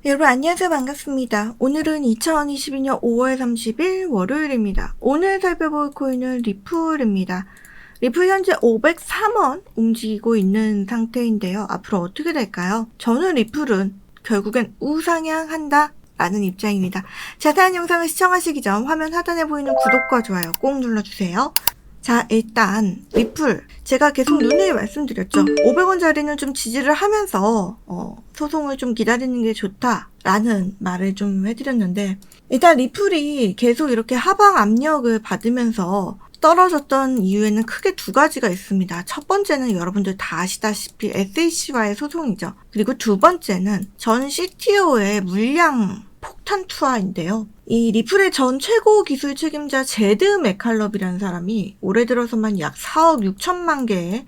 여러분 안녕하세요. 반갑습니다. 오늘은 2022년 5월 30일 월요일입니다. 오늘 살펴볼 코인은 리플입니다. 리플 현재 503원 움직이고 있는 상태인데요. 앞으로 어떻게 될까요? 저는 리플은 결국엔 우상향한다 라는 입장입니다. 자세한 영상을 시청하시기 전 화면 하단에 보이는 구독과 좋아요 꼭 눌러주세요. 자, 일단 리플 제가 계속 누누이 말씀드렸죠. 500원짜리는 좀 지지를 하면서 소송을 좀 기다리는 게 좋다라는 말을 좀 해드렸는데, 일단 리플이 계속 이렇게 하방 압력을 받으면서 떨어졌던 이유에는 크게 두 가지가 있습니다. 첫 번째는 여러분들 다 아시다시피 SEC와의 소송이죠. 그리고 두 번째는 전 CTO의 물량 폭탄 투하인데요. 이 리플의 전 최고 기술 책임자 제드 맥칼럽이라는 사람이 올해 들어서만 약 4억 6천만 개의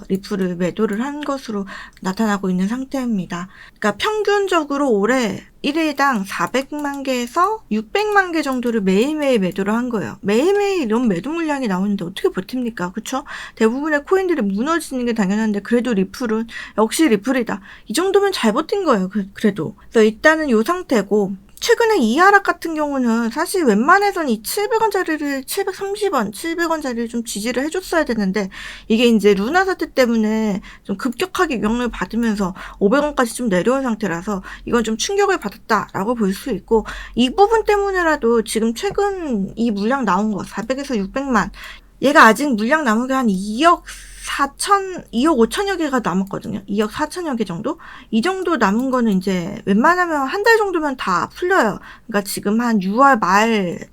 리플을 매도를 한 것으로 나타나고 있는 상태입니다. 그러니까 평균적으로 올해 1일당 400만 개에서 600만 개 정도를 매일매일 매도를 한 거예요. 매일매일 이런 매도 물량이 나오는데 어떻게 버팁니까? 그쵸? 대부분의 코인들이 무너지는 게 당연한데 그래도 리플은 역시 리플이다. 이 정도면 잘 버틴 거예요. 그래도. 그래서 일단은 이 상태고, 최근에 이 하락 같은 경우는 사실 웬만해선 이 700원짜리를 730원, 700원짜리를 좀 지지를 해줬어야 되는데, 이게 이제 루나 사태 때문에 좀 급격하게 영향을 받으면서 500원까지 좀 내려온 상태라서 이건 좀 충격을 받았다라고 볼 수 있고, 이 부분 때문에라도 지금 최근 이 물량 나온 거 400에서 600만, 얘가 아직 물량 남은 게 한 2억 5천여 개가 남았거든요. 2억 4천여 개 정도? 이 정도 남은 거는 이제 웬만하면 한 달 정도면 다 풀려요. 그러니까 지금 한 6월 말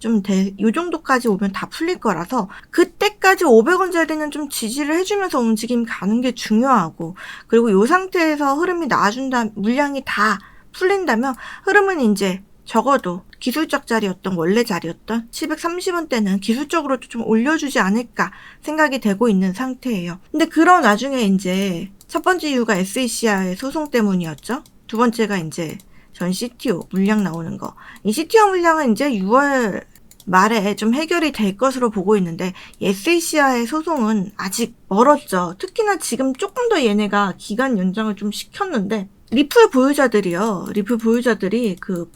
요 정도까지 오면 다 풀릴 거라서 그때까지 500원짜리는 좀 지지를 해주면서 움직임 가는 게 중요하고, 그리고 요 상태에서 흐름이 나아준다, 물량이 다 풀린다면 흐름은 이제 적어도 기술적 자리였던, 원래 자리였던 730원대는 기술적으로도 좀 올려주지 않을까 생각이 되고 있는 상태예요. 근데 그런 와중에 이제 첫 번째 이유가 SEC와의 소송 때문이었죠. 두 번째가 이제 전 CTO 물량 나오는 거. 이 CTO 물량은 이제 6월 말에 좀 해결이 될 것으로 보고 있는데, SEC와의 소송은 아직 멀었죠. 특히나 지금 조금 더 얘네가 기간 연장을 좀 시켰는데, 리플 보유자들이 그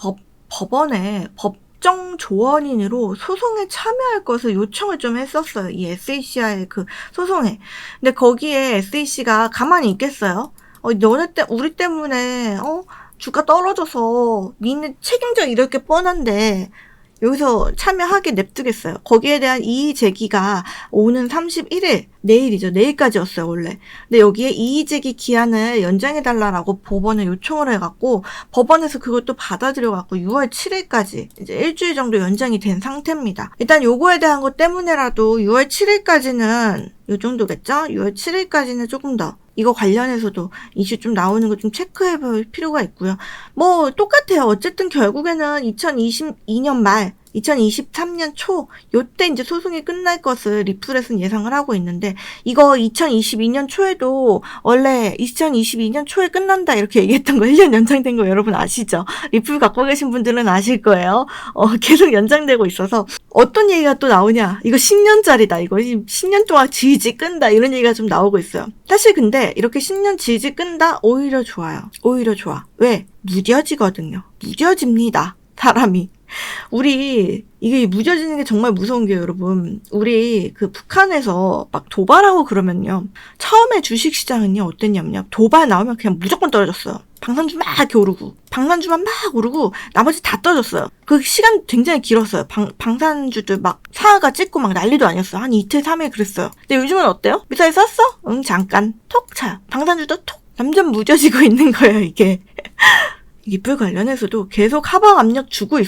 법원에 법정 조언인으로 소송에 참여할 것을 요청을 좀 했었어요. 이 SEC와의 그 소송에. 근데 거기에 SEC가 가만히 있겠어요? 우리 때문에, 주가 떨어져서 니네 책임져 이럴 게 뻔한데, 여기서 참여하게 냅두겠어요. 거기에 대한 이의 제기가 오는 31일, 내일이죠. 내일까지였어요, 원래. 근데 여기에 이의 제기 기한을 연장해달라고 법원에 요청을 해갖고, 법원에서 그것도 받아들여갖고 6월 7일까지 이제 일주일 정도 연장이 된 상태입니다. 일단 요거에 대한 것 때문에라도 6월 7일까지는 요 정도겠죠? 6월 7일까지는 조금 더 이거 관련해서도 이슈 좀 나오는 거 좀 체크해 볼 필요가 있고요. 뭐 똑같아요. 어쨌든 결국에는 2022년 말 2023년 초 요때 이제 소송이 끝날 것을 리플에서는 예상을 하고 있는데, 이거 2022년 초에도 원래 2022년 초에 끝난다 이렇게 얘기했던 거 1년 연장된 거 여러분 아시죠? 리플 갖고 계신 분들은 아실 거예요. 계속 연장되고 있어서 어떤 얘기가 또 나오냐, 이거 10년짜리다, 이거 10년 동안 질질 끈다, 이런 얘기가 좀 나오고 있어요. 사실 근데 이렇게 10년 질질 끈다 오히려 좋아요. 오히려 좋아. 왜? 무뎌지거든요. 무뎌집니다, 사람이. 이게 무뎌지는 게 정말 무서운 게, 여러분, 우리 그 북한에서 막 도발하고 그러면요, 처음에 주식시장은요 어땠냐면요, 도발 나오면 그냥 무조건 떨어졌어요. 방산주 막 이렇게 오르고, 방산주만 막 오르고 나머지 다 떨어졌어요. 그 시간 굉장히 길었어요. 방산주들 막 상하가 찍고 막 난리도 아니었어요. 한 이틀 3일 그랬어요. 근데 요즘은 어때요? 미사일 쐈어? 응, 잠깐 톡 차요. 방산주도 톡. 점점 무뎌지고 있는 거예요, 이게. 리플 관련해서도 계속 하방 압력 주고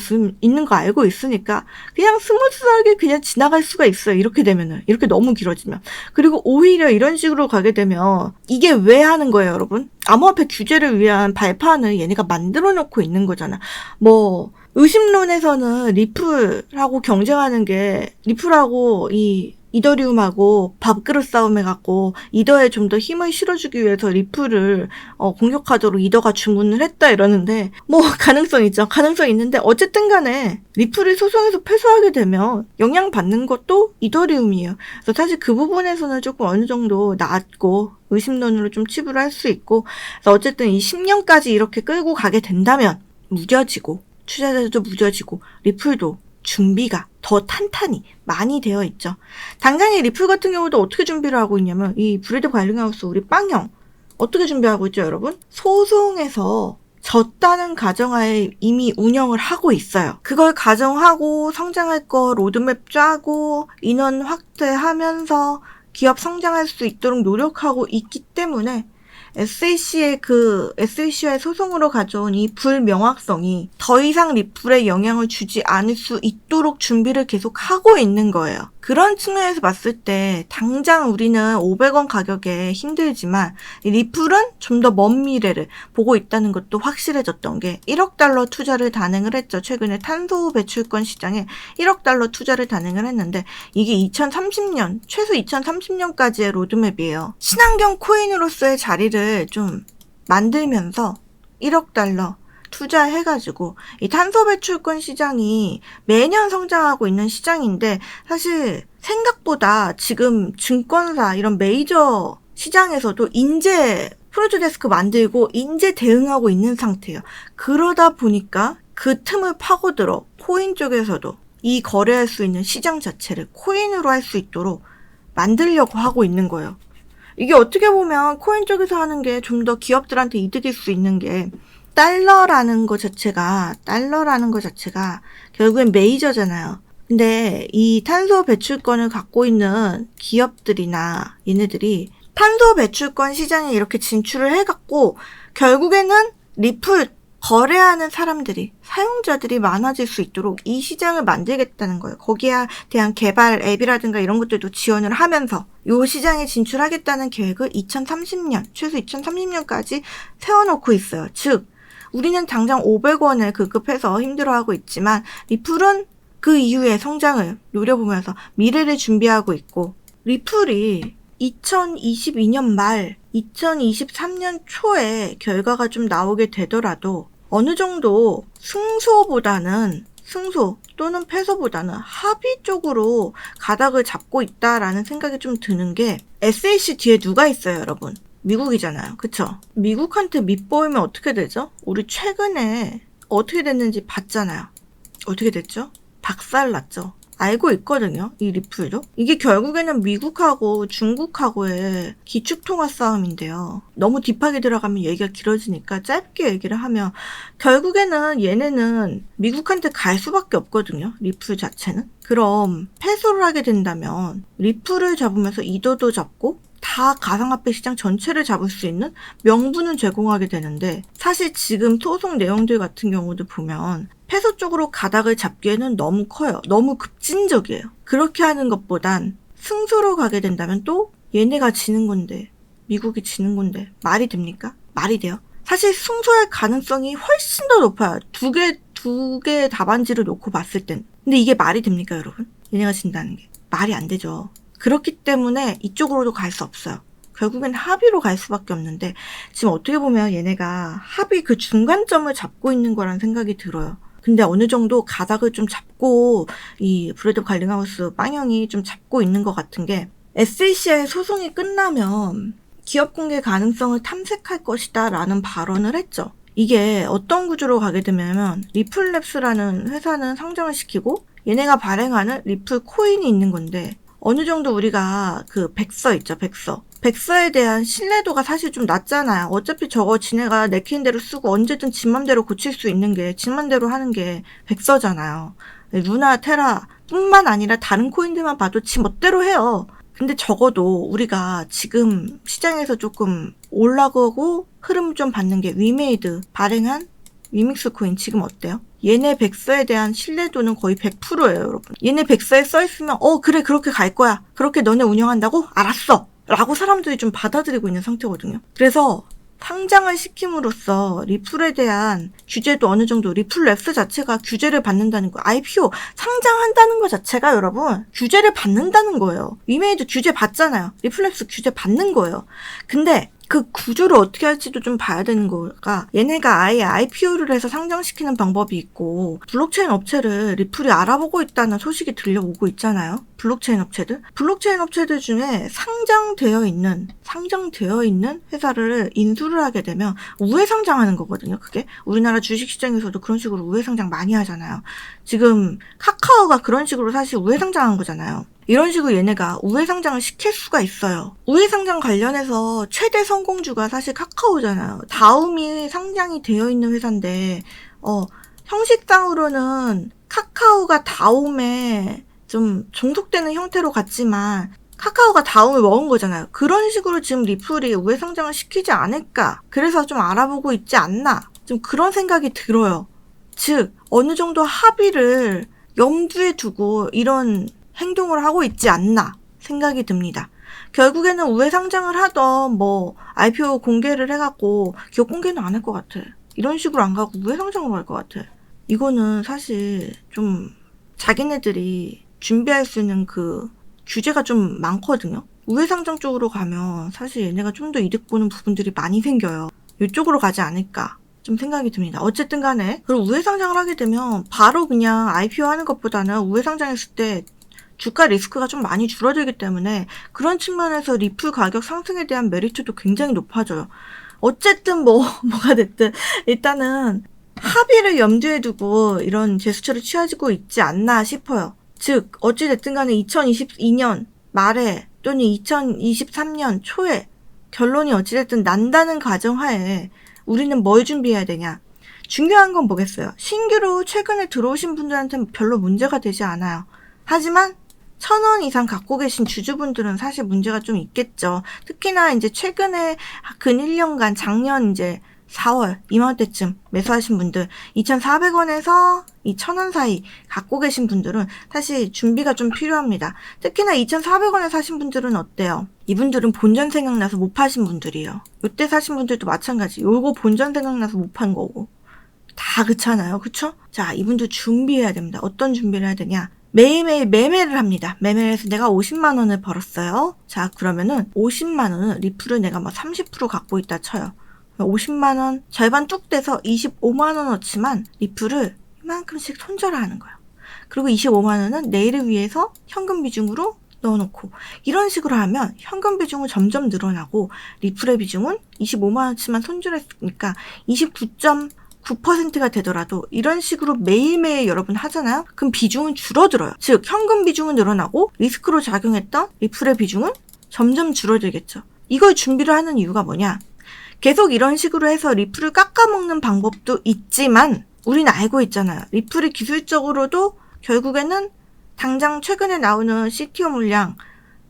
있는 거 알고 있으니까 그냥 스무스하게 그냥 지나갈 수가 있어요. 이렇게 되면은. 이렇게 너무 길어지면. 그리고 오히려 이런 식으로 가게 되면 이게 왜 하는 거예요, 여러분? 암호화폐 규제를 위한 발판을 얘네가 만들어 놓고 있는 거잖아. 의심론에서는 리플하고 경쟁하는 게, 리플하고 이 이더리움하고 밥그릇 싸움 해갖고 이더에 좀 더 힘을 실어주기 위해서 리플을 공격하도록 이더가 주문을 했다 이러는데 뭐 가능성 있죠. 가능성 있는데 어쨌든 간에 리플을 소송에서 패소하게 되면 영향받는 것도 이더리움이에요. 그래서 사실 그 부분에서는 조금 어느 정도 나았고 의심론으로 좀 치부를 할 수 있고, 그래서 어쨌든 이 10년까지 이렇게 끌고 가게 된다면 무뎌지고 투자자들도 무뎌지고 리플도 준비가 더 탄탄히 많이 되어 있죠. 당장의 리플 같은 경우도 어떻게 준비를 하고 있냐면 이 브레드 관리하우스 우리 빵형 어떻게 준비하고 있죠, 여러분? 소송에서 졌다는 가정하에 이미 운영을 하고 있어요. 그걸 가정하고 성장할 거 로드맵 짜고 인원 확대하면서 기업 성장할 수 있도록 노력하고 있기 때문에 SAC와의 소송으로 가져온 이 불명확성이 더 이상 리플에 영향을 주지 않을 수 있도록 준비를 계속 하고 있는 거예요. 그런 측면에서 봤을 때 당장 우리는 500원 가격에 힘들지만 리플은 좀 더 먼 미래를 보고 있다는 것도 확실해졌던 게 1억 달러 투자를 단행을 했죠. 최근에 탄소 배출권 시장에 1억 달러 투자를 단행을 했는데 이게 2030년, 최소 2030년까지의 로드맵이에요. 친환경 코인으로서의 자리를 좀 만들면서 1억 달러 투자해가지고 이 탄소 배출권 시장이 매년 성장하고 있는 시장인데 사실 생각보다 지금 증권사 이런 메이저 시장에서도 인재 프로듀 데스크 만들고 인재 대응하고 있는 상태예요. 그러다 보니까 그 틈을 파고들어 코인 쪽에서도 이 거래할 수 있는 시장 자체를 코인으로 할 수 있도록 만들려고 하고 있는 거예요. 이게 어떻게 보면 코인 쪽에서 하는 게 좀 더 기업들한테 이득일 수 있는 게 달러라는 거 자체가 결국엔 메이저잖아요. 근데 이 탄소 배출권을 갖고 있는 기업들이나 얘네들이 탄소 배출권 시장에 이렇게 진출을 해갖고 결국에는 리플 거래하는 사람들이, 사용자들이 많아질 수 있도록 이 시장을 만들겠다는 거예요. 거기에 대한 개발 앱이라든가 이런 것들도 지원을 하면서 이 시장에 진출하겠다는 계획을 2030년, 최소 2030년까지 세워놓고 있어요. 즉, 우리는 당장 500원을 급급해서 힘들어하고 있지만 리플은 그 이후의 성장을 노려보면서 미래를 준비하고 있고, 리플이 2022년 말, 2023년 초에 결과가 좀 나오게 되더라도 어느 정도 승소 또는 패소보다는 합의 쪽으로 가닥을 잡고 있다라는 생각이 좀 드는 게 SAC 뒤에 누가 있어요, 여러분? 미국이잖아요. 그쵸? 미국한테 밑보이면 어떻게 되죠? 우리 최근에 어떻게 됐는지 봤잖아요. 어떻게 됐죠? 박살났죠. 알고 있거든요. 이 리플도. 이게 결국에는 미국하고 중국하고의 기축통화 싸움인데요. 너무 딥하게 들어가면 얘기가 길어지니까 짧게 얘기를 하면 결국에는 얘네는 미국한테 갈 수밖에 없거든요. 리플 자체는. 그럼 패소를 하게 된다면 리플을 잡으면서 이더도 잡고 다 가상화폐 시장 전체를 잡을 수 있는 명분을 제공하게 되는데 사실 지금 소송 내용들 같은 경우도 보면 패소 쪽으로 가닥을 잡기에는 너무 커요. 너무 급진적이에요. 그렇게 하는 것보단 승소로 가게 된다면 또 얘네가 지는 건데 미국이 지는 건데 말이 됩니까? 말이 돼요. 사실 승소할 가능성이 훨씬 더 높아요. 두 개의 답안지를 놓고 봤을 땐. 근데 이게 말이 됩니까, 여러분? 얘네가 진다는 게. 말이 안 되죠. 그렇기 때문에 이쪽으로도 갈 수 없어요. 결국엔 합의로 갈 수밖에 없는데 지금 어떻게 보면 얘네가 합의 그 중간점을 잡고 있는 거라는 생각이 들어요. 근데 어느 정도 가닥을 좀 잡고 이 브레드 관리하우스 빵형이 좀 잡고 있는 것 같은 게 SAC의 소송이 끝나면 기업 공개 가능성을 탐색할 것이다 라는 발언을 했죠. 이게 어떤 구조로 가게 되냐면 리플랩스라는 회사는 상장을 시키고 얘네가 발행하는 리플 코인이 있는 건데 어느 정도 우리가 그 백서 있죠, 백서. 백서에 대한 신뢰도가 사실 좀 낮잖아요. 어차피 저거 지네가 내키는 대로 쓰고 언제든 지 맘대로 고칠 수 있는 게, 지 맘대로 하는 게 백서잖아요. 루나, 테라 뿐만 아니라 다른 코인들만 봐도 지 멋대로 해요. 근데 적어도 우리가 지금 시장에서 조금 올라가고 흐름 좀 받는 게 위메이드 발행한 위믹스 코인 지금 어때요? 얘네 백서에 대한 신뢰도는 거의 100%예요, 여러분. 얘네 백서에 써있으면 그래 그렇게 갈 거야. 그렇게 너네 운영한다고? 알았어. 라고 사람들이 좀 받아들이고 있는 상태거든요. 그래서 상장을 시킴으로써 리플에 대한 규제도 어느 정도 리플랩스 자체가 규제를 받는다는 거예요. IPO 상장한다는 것 자체가 여러분 규제를 받는다는 거예요. 위메이드 규제 받잖아요. 리플랩스 규제 받는 거예요. 근데 그 구조를 어떻게 할지도 좀 봐야 되는 거가 얘네가 아예 IPO를 해서 상장시키는 방법이 있고 블록체인 업체를 리플이 알아보고 있다는 소식이 들려오고 있잖아요. 블록체인 업체들 중에 상장되어 있는 회사를 인수를 하게 되면 우회 상장하는 거거든요. 그게 우리나라 주식시장에서도 그런 식으로 우회 상장 많이 하잖아요. 지금 카카오가 그런 식으로 사실 우회 상장한 거잖아요. 이런 식으로 얘네가 우회 상장을 시킬 수가 있어요. 우회 상장 관련해서 최대 성공주가 사실 카카오잖아요. 다음이 상장이 되어 있는 회사인데 형식상으로는 카카오가 다음에 좀 종속되는 형태로 갔지만 카카오가 다음을 먹은 거잖아요. 그런 식으로 지금 리플이 우회 상장을 시키지 않을까. 그래서 좀 알아보고 있지 않나. 좀 그런 생각이 들어요. 즉 어느 정도 합의를 염두에 두고 이런 행동을 하고 있지 않나 생각이 듭니다. 결국에는 우회 상장을 하던 IPO 공개를 해갖고 기업 공개는 안 할 것 같아. 이런 식으로 안 가고 우회 상장으로 갈 것 같아. 이거는 사실 좀 자기네들이 준비할 수 있는 그 규제가 좀 많거든요. 우회 상장 쪽으로 가면 사실 얘네가 좀 더 이득 보는 부분들이 많이 생겨요. 이쪽으로 가지 않을까 좀 생각이 듭니다. 어쨌든 간에 그리고 우회 상장을 하게 되면 바로 그냥 IPO 하는 것보다는 우회 상장했을 때 주가 리스크가 좀 많이 줄어들기 때문에 그런 측면에서 리플 가격 상승에 대한 메리트도 굉장히 높아져요. 어쨌든 뭐가 됐든 일단은 합의를 염두에 두고 이런 제스처를 취하고 있지 않나 싶어요. 즉 어찌됐든 간에 2022년 말에 또는 2023년 초에 결론이 어찌됐든 난다는 가정하에 우리는 뭘 준비해야 되냐. 중요한 건 뭐겠어요. 신규로 최근에 들어오신 분들한테는 별로 문제가 되지 않아요. 하지만 1,000원 이상 갖고 계신 주주분들은 사실 문제가 좀 있겠죠. 특히나 이제 최근에 근 1년간 작년 이제 4월 이맘때쯤 매수하신 분들 2,400원에서 2,000원 사이 갖고 계신 분들은 사실 준비가 좀 필요합니다. 특히나 2,400원에 사신 분들은 어때요? 이분들은 본전 생각나서 못 파신 분들이에요. 이때 사신 분들도 마찬가지. 요거 본전 생각나서 못 판 거고. 다 그렇잖아요. 그쵸? 자, 이분들 준비해야 됩니다. 어떤 준비를 해야 되냐? 매일매일 매매를 합니다. 매매를 해서 내가 50만 원을 벌었어요. 자, 그러면은 50만 원은 리플을 내가 30% 갖고 있다 쳐요. 50만 원 절반 뚝 떼서 25만 원어치만 리플을 이만큼씩 손절하는 거예요. 그리고 25만 원은 내일을 위해서 현금 비중으로 넣어놓고 이런 식으로 하면 현금 비중은 점점 늘어나고 리플의 비중은 25만 원치만 손절했으니까 29.9%가 되더라도 이런 식으로 매일매일 여러분 하잖아요. 그럼 비중은 줄어들어요. 즉 현금 비중은 늘어나고 리스크로 작용했던 리플의 비중은 점점 줄어들겠죠. 이걸 준비를 하는 이유가 뭐냐? 계속 이런 식으로 해서 리플을 깎아먹는 방법도 있지만 우리는 알고 있잖아요. 리플이 기술적으로도 결국에는 당장 최근에 나오는 CTO 물량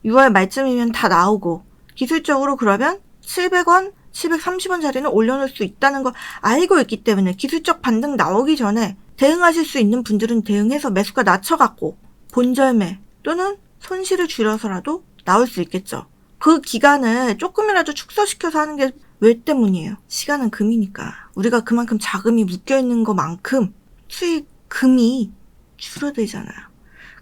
6월 말쯤이면 다 나오고 기술적으로 그러면 700원, 730원짜리는 올려놓을 수 있다는 걸 알고 있기 때문에 기술적 반등 나오기 전에 대응하실 수 있는 분들은 대응해서 매수가 낮춰갖고 본절매 또는 손실을 줄여서라도 나올 수 있겠죠. 그 기간을 조금이라도 축소시켜서 하는 게 왜 때문이에요? 시간은 금이니까. 우리가 그만큼 자금이 묶여있는 것만큼 수익금이 줄어들잖아요.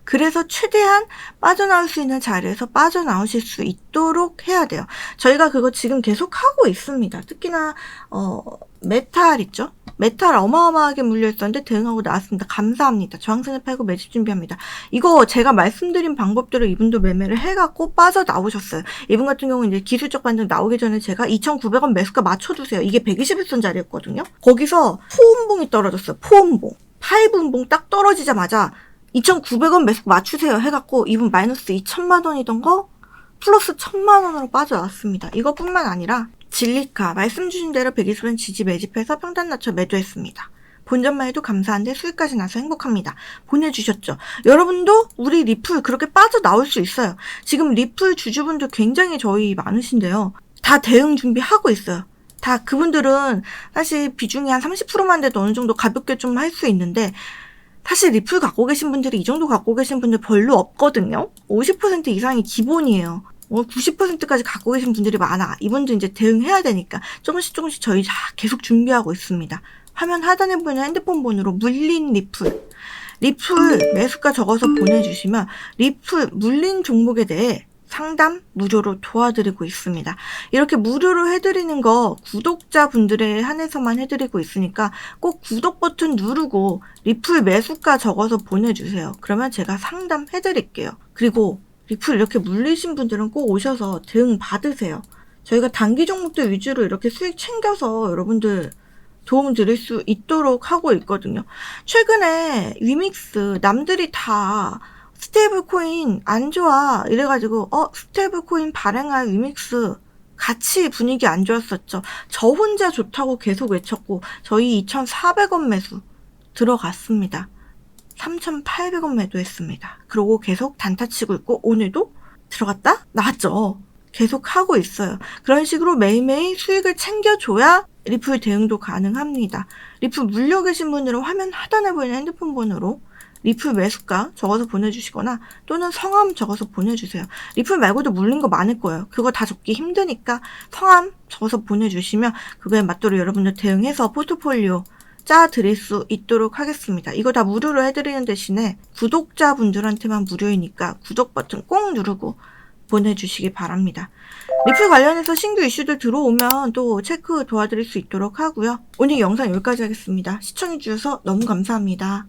그래서 최대한 빠져나올 수 있는 자리에서 빠져나오실 수 있도록 해야 돼요. 저희가 그거 지금 계속 하고 있습니다. 특히나 메탈 있죠? 메탈 어마어마하게 물려있었는데 대응하고 나왔습니다. 감사합니다. 저항선을 팔고 매집 준비합니다. 이거 제가 말씀드린 방법대로 이분도 매매를 해갖고 빠져나오셨어요. 이분 같은 경우는 이제 기술적 반등 나오기 전에 제가 2,900원 매수가 맞춰두세요. 이게 121선 자리였거든요. 거기서 포음봉이 떨어졌어요. 포음봉. 8분봉 딱 떨어지자마자 2,900원 매수 맞추세요 해갖고 이분 마이너스 2천만 원이던 거 플러스 1,000만 원으로 빠져나왔습니다. 이것뿐만 아니라 진리카 말씀 주신 대로 120원 지지 매집해서 평단 낮춰 매도했습니다. 본전만 해도 감사한데 수익까지 나서 행복합니다. 보내주셨죠. 여러분도 우리 리플 그렇게 빠져나올 수 있어요. 지금 리플 주주분들 굉장히 저희 많으신데요. 다 대응 준비하고 있어요. 다 그분들은 사실 비중이 한 30%만 돼도 어느 정도 가볍게 좀 할 수 있는데 사실 리플 갖고 계신 분들이 이 정도 갖고 계신 분들 별로 없거든요. 50% 이상이 기본이에요. 90%까지 갖고 계신 분들이 많아. 이분들 이제 대응해야 되니까 조금씩 저희 계속 준비하고 있습니다. 화면 하단에 보이는 핸드폰 번호로 물린 리플 매수가 적어서 보내주시면 리플 물린 종목에 대해 상담 무료로 도와드리고 있습니다. 이렇게 무료로 해드리는 거 구독자분들에 한해서만 해드리고 있으니까 꼭 구독 버튼 누르고 리플 매수가 적어서 보내주세요. 그러면 제가 상담해드릴게요. 그리고 리플 이렇게 물리신 분들은 꼭 오셔서 대응 받으세요. 저희가 단기 종목들 위주로 이렇게 수익 챙겨서 여러분들 도움 드릴 수 있도록 하고 있거든요. 최근에 위믹스 남들이 다 스테이블 코인 안 좋아 이래가지고 스테이블 코인 발행할 위믹스 같이 분위기 안 좋았었죠. 저 혼자 좋다고 계속 외쳤고 저희 2,400원 매수 들어갔습니다. 3,800원 매도했습니다. 그리고 계속 단타 치고 있고 오늘도 들어갔다 나왔죠. 계속 하고 있어요. 그런 식으로 매일매일 수익을 챙겨줘야 리플 대응도 가능합니다. 리플 물려 계신 분들은 화면 하단에 보이는 핸드폰 번호로 리플 매수가 적어서 보내주시거나 또는 성함 적어서 보내주세요. 리플 말고도 물린 거 많을 거예요. 그거 다 적기 힘드니까 성함 적어서 보내주시면 그거에 맞도록 여러분들 대응해서 포트폴리오 짜드릴 수 있도록 하겠습니다. 이거 다 무료로 해드리는 대신에 구독자분들한테만 무료이니까 구독 버튼 꼭 누르고 보내주시기 바랍니다. 리플 관련해서 신규 이슈들 들어오면 또 체크 도와드릴 수 있도록 하고요. 오늘 영상 여기까지 하겠습니다. 시청해주셔서 너무 감사합니다.